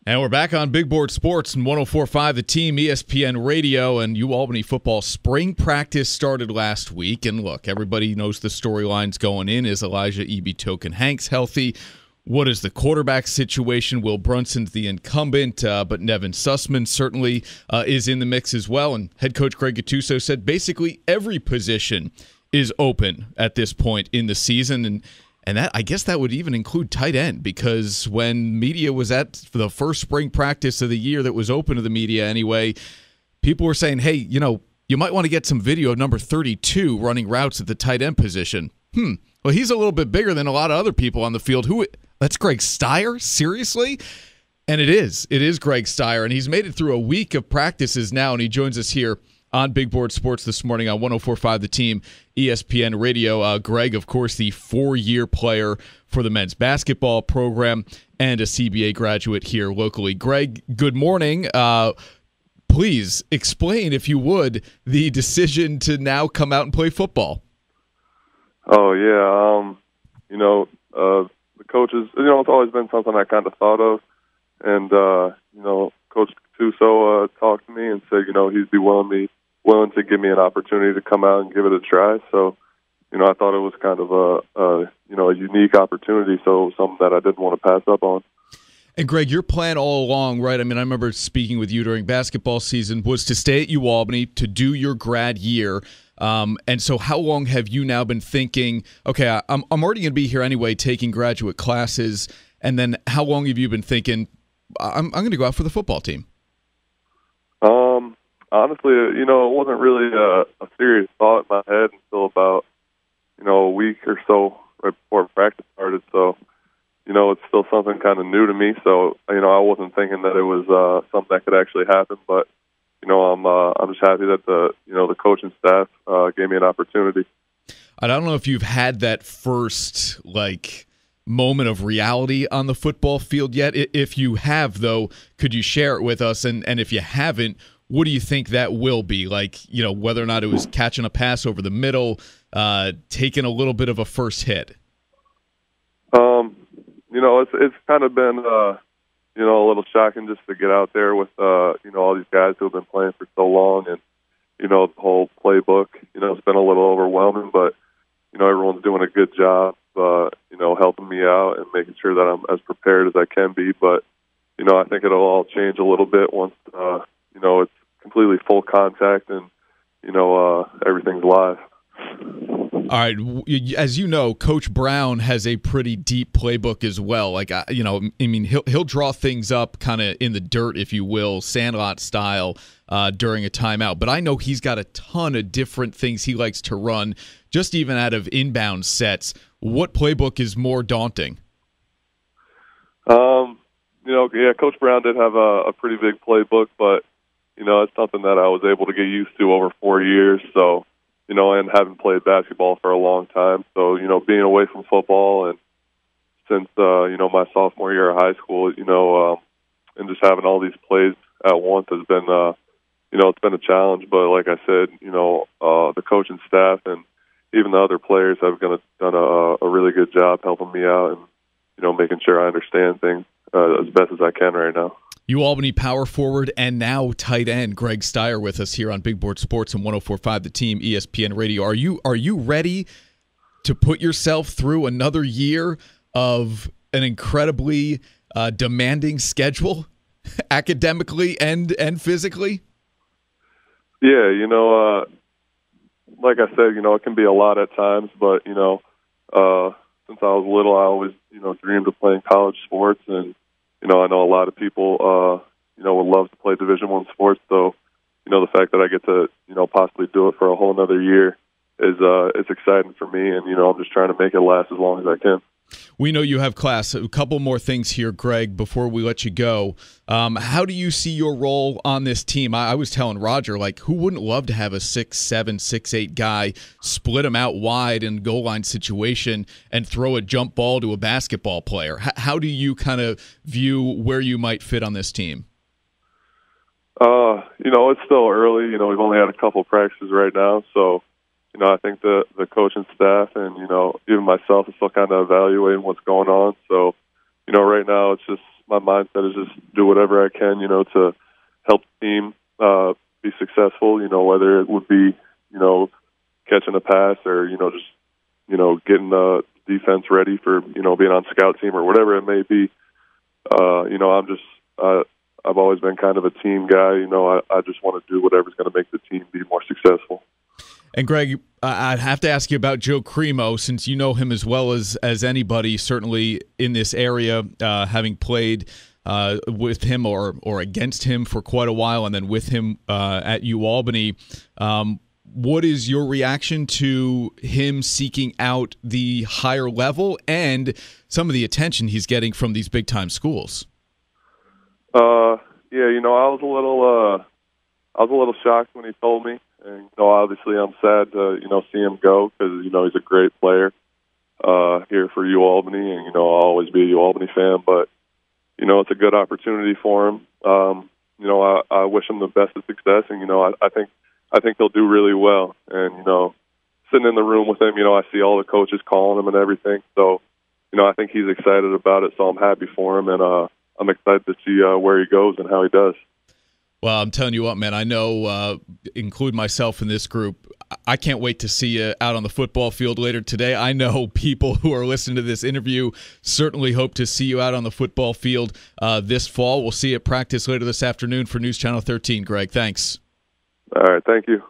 And we're back on Big Board Sports and 104.5 The Team, ESPN Radio, and UAlbany football spring practice started last week. And look, everybody knows the storylines going in. Is Elijah E.B. Token Hanks healthy? What is the quarterback situation? Will Brunson's the incumbent, but Nevin Sussman certainly is in the mix as well. And head coach Greig said basically every position is open at this point in the season. And that, I guess that would even include tight end, because when media was at the first spring practice of the year that was open to the media anyway, people were saying, hey, you might want to get some video of number 32 running routes at the tight end position. Well, he's a little bit bigger than a lot of other people on the field. That's Greig Stire? Seriously? And it is Greig Stire, and he's made it through a week of practices now, and he joins us here on Big Board Sports this morning on 104.5 The Team, ESPN Radio. Greig, of course, the 4-year player for the men's basketball program and a CBA graduate here locally. Greig, good morning. Please explain, if you would, the decision to now come out and play football. Oh, yeah. The coaches, it's always been something I kind of thought of. And, Coach Gattuso talked to me and said, he'd be willing to give me an opportunity to come out and give it a try. So, I thought it was kind of a unique opportunity, so something that I didn't want to pass up on. And Greig, your plan all along, right? I mean, I remember speaking with you during basketball season, was to stay at UAlbany to do your grad year. And so how long have you now been thinking, okay, I'm already going to be here anyway, taking graduate classes, and then how long have you been thinking, I'm going to go out for the football team? Honestly, it wasn't really a serious thought in my head until about, a week or so right before practice started. So, it's still something kind of new to me. So, I wasn't thinking that it was something that could actually happen. But, I'm just happy that the coaching staff gave me an opportunity. I don't know if you've had that first, moment of reality on the football field yet. If you have, though, could you share it with us? And if you haven't, what do you think that will be? Whether or not it was catching a pass over the middle, taking a little bit of a first hit? It's kind of been, a little shocking just to get out there with, all these guys who have been playing for so long and, the whole playbook. It's been a little overwhelming, but, everyone's doing a good job, helping me out and making sure that I'm as prepared as I can be. But, I think it'll all change a little bit once, it's completely full contact and, everything's live. All right. As you know, Coach Brown has a pretty deep playbook as well. He'll draw things up kind of in the dirt, if you will, Sandlot style during a timeout. But I know he's got a ton of different things he likes to run, just even out of inbound sets. What playbook is more daunting? Coach Brown did have a pretty big playbook, but, it's something that I was able to get used to over 4 years. So, and haven't played basketball for a long time. So, being away from football and since, my sophomore year of high school, and just having all these plays at once has been, it's been a challenge. But like I said, the coaching staff and even the other players have done a really good job helping me out and, making sure I understand things as best as I can right now. UAlbany power forward and now tight end Greig Stire with us here on Big Board Sports and 104.5 The Team, ESPN Radio. Are you ready to put yourself through another year of an incredibly demanding schedule, academically and physically? Yeah, like I said, it can be a lot at times, but since I was little, I always dreamed of playing college sports, and I know a lot of people, would love to play Division I sports. So, the fact that I get to, possibly do it for a whole another year is, it's exciting for me. And, I'm just trying to make it last as long as I can. We know you have class. A couple more things here, Greig, before we let you go. How do you see your role on this team? I was telling Roger, who wouldn't love to have a 6'7", 6'8" guy, split him out wide in goal line situation and throw a jump ball to a basketball player? How do you kind of view where you might fit on this team? It's still early. We've only had a couple practices right now, so I think the coaching staff and, even myself is still kind of evaluating what's going on. So, right now it's just my mindset is just do whatever I can, to help the team be successful. Whether it would be, catching a pass or just getting the defense ready for being on scout team or whatever it may be. I've always been kind of a team guy. I just want to do whatever's going to make the team be more successful. And Greg, I'd have to ask you about Joe Cremo, since you know him as well as anybody, certainly in this area, having played with him or against him for quite a while, and then with him at UAlbany. What is your reaction to him seeking out the higher level and some of the attention he's getting from these big-time schools? I was a little shocked when he told me, and obviously I'm sad to see him go because he's a great player here for UAlbany, and I'll always be a UAlbany fan. But it's a good opportunity for him. I wish him the best of success, and I think he'll do really well. And sitting in the room with him, I see all the coaches calling him and everything. So I think he's excited about it. So I'm happy for him, and I'm excited to see where he goes and how he does. Well, I'm telling you what, man, I know, include myself in this group, I can't wait to see you out on the football field later today. I know people who are listening to this interview certainly hope to see you out on the football field this fall. We'll see you at practice later this afternoon for News Channel 13. Greg, thanks. All right, thank you.